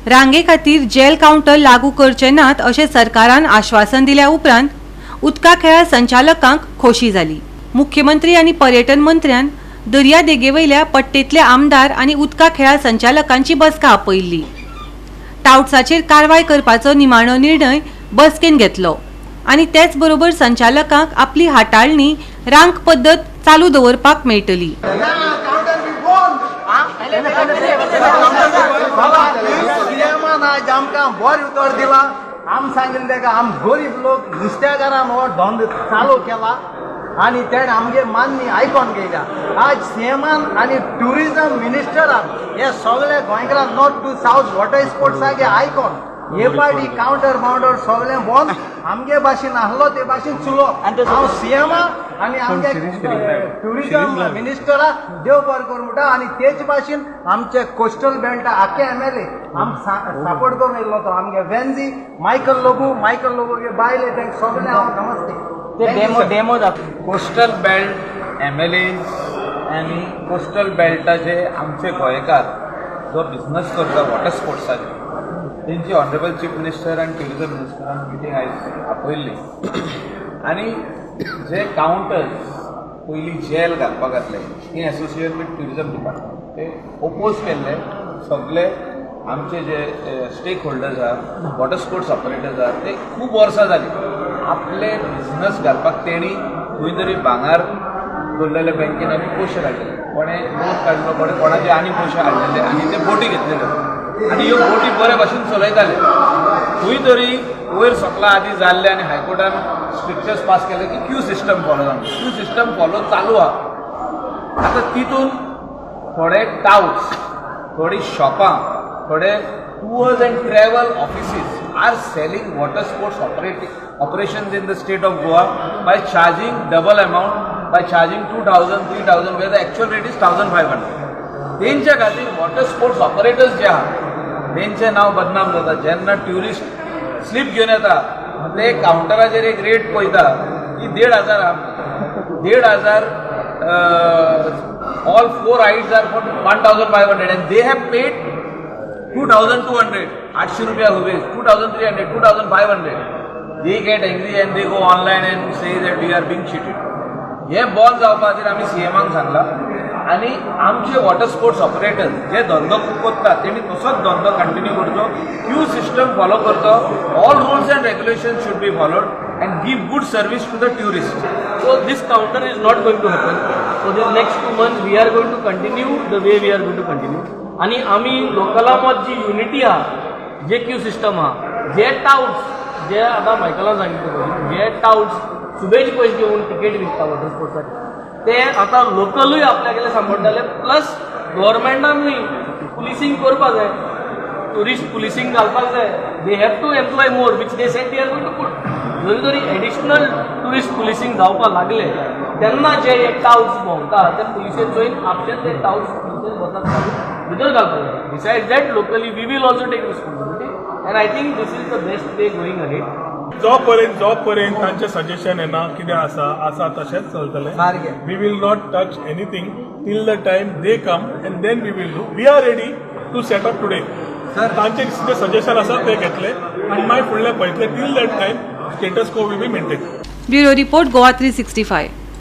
रांगे खातीर gel counter लागू करचे नात अशें सरकारान आश्वासन दिल्या उपरांत उदका खेळा संचालकांक खोशी जाली। मुख्यमंत्री आनी पर्यटन मंत्र्यान दर्या देगेवयल्या पट्टेतले आमदार आनी उदका खेळा संचालकांची बसका आपयल्ली। टाउट्साचेर कारवाय करपाचो निमाणो निर्णय बसकेन घेतलो आनी तेच बरोबर संचालकांक आपली हाताळणी रांक पद्दत चालू दवरपाक मेळटली। आज आमकां बरें उतर दिला। आम सांगिल्लें का आम गरीब लोक नुस्तेकारान हो धंदो चालू केला आणि तेणे आमगे मान्य आयकून घेयल्या। आज सीएमान आणि टुरिझम मिनिस्टरान हे सगळे गोंयकारांक नॉर्थ टू साउथ वॉटर स्पोर्ट्सागे आयकून हे पाटी काउंटर बाउंडर सगळे बंद आमगे भाशेन आहलो ते भाशेन चुलो। हांव सीएमा आनी आमगे टुरिझम मिनिस्टरा देव बरें करूं म्हणटा आनी तेच भाशेन आमचे कोस्टल बेल्टा आख्खे एमएलए आम सपोर्ट करून येयल्लो तो आमगे वेन्जी मायकल लोबोगे बायले तांकां सगळे हांव नमस्ते ते डेमो कोस्टल बेल्ट एमएलए आनी कोस्टल बेल्टाचे आमचे गोंयकार जो बिझनेस करता वॉटर स्पोर्ट्साचे तेंची ऑनरेबल चीफ मिनिस्टर आनी टुरिझम मिनिस्टरान मिटींग आयज आपयल्ली आनी जे काउंटर्स पयलीं जेल घालपाक घातले in association with tourism department ते ओपोज केल्ले सगळे आमचे जे स्टेक होल्डर्स आहात वॉटर स्पोर्ट्स ऑपरेटर्स आहात ते खूब वर्सां जाली आपले बिझनेस घालपाक तेणी खंय तरी भांगार दवरलेले बँकेन आमी पयशे काडलेले कोणे लोन काडलो कोणे कोणाचे आनी पयशे हाडलेले आनी ते बोटी घेतलेल्यो आनी ह्यो बोटी बरे भाशेन चलयताले खंय तरी वयर सकला आदी जाल्ले आनी हायकोर्टान स्ट्रिक्चर्स पास केले की क्यू सिस्टम फॉलो जावन क्यू सिस्टम फॉलो चालू आहा। आतां तितून थोडे टाउट्स थोडी शॉपां थोडे tours and travel offices are selling water sports operations in the state of Goa by charging double amount, by charging 2,000, 3,000 where the actual rate is 1,500. तेंच्या खातीर वॉटर स्पोर्ट्स ऑपरेटर्स जे आहात तेंचे नांव बदनाम जाता। जेन्ना ट्युरिस्ट स्लीप घेवन येता ते काउंटराचेर एक रेट पळयता की 1,500 all 4 rides are for 1,500 and they have paid 2,200 800 रुपया Hubei 2,300 2,500 they get angry and they go online and say that we are being cheated. हे बॉल जावपाचेर आमी सीएमाक सांगला आनी आमचे वॉटर स्पोर्ट्स ऑपरेटर्स जे धंदो कोत्तात तेणी तसोच धंदो कंटिन्यू करचो क्यू सिस्टम फॉलो करचो all rules end regulations should be followed and give good service to the tourists. So this counter is not going to happen. So the next 2 months we are going to continue the way we are going to continue. आणि आम्ही लोकलांत जी unity आहा जे Q system आहा जे touts जे आता मायकलान सांगितलं जे टाउट्स सुबेज पयशे घेवन तिकेट विकता वॉटर स्पोर्ट्साचे ते आता लोकलूय आपल्याकडे सांबाळटाले प्लस गव्हर्मेंटानूय पुलिसींग करपाक जाय टुरिस्ट पुलिसींग घालपाक जाय they have to employ more which they said they are going to put जरी तरी एडिशनल टुरिस्ट पुलिसींग जावपाक लागले तेन्ना जे टाउट्स भोंवता ते पुलिशे चोयन आपले ते टाउट्स पुलिशेन वतात भितर घालपाक जाय besides that locally we will also take responsibility and I think this is the best way going ahead जो पर्यंत तांचे सजेशन येना कितें आसा तशेंच चलतलें we will not touch anything till the time they come and then we will do we are ready to set up today तांचे कितें सजेशन आसा ते घेतले आनी मागीर फुडलें पळयतले till that time status quo we be maintain. Bureau report Goa 365।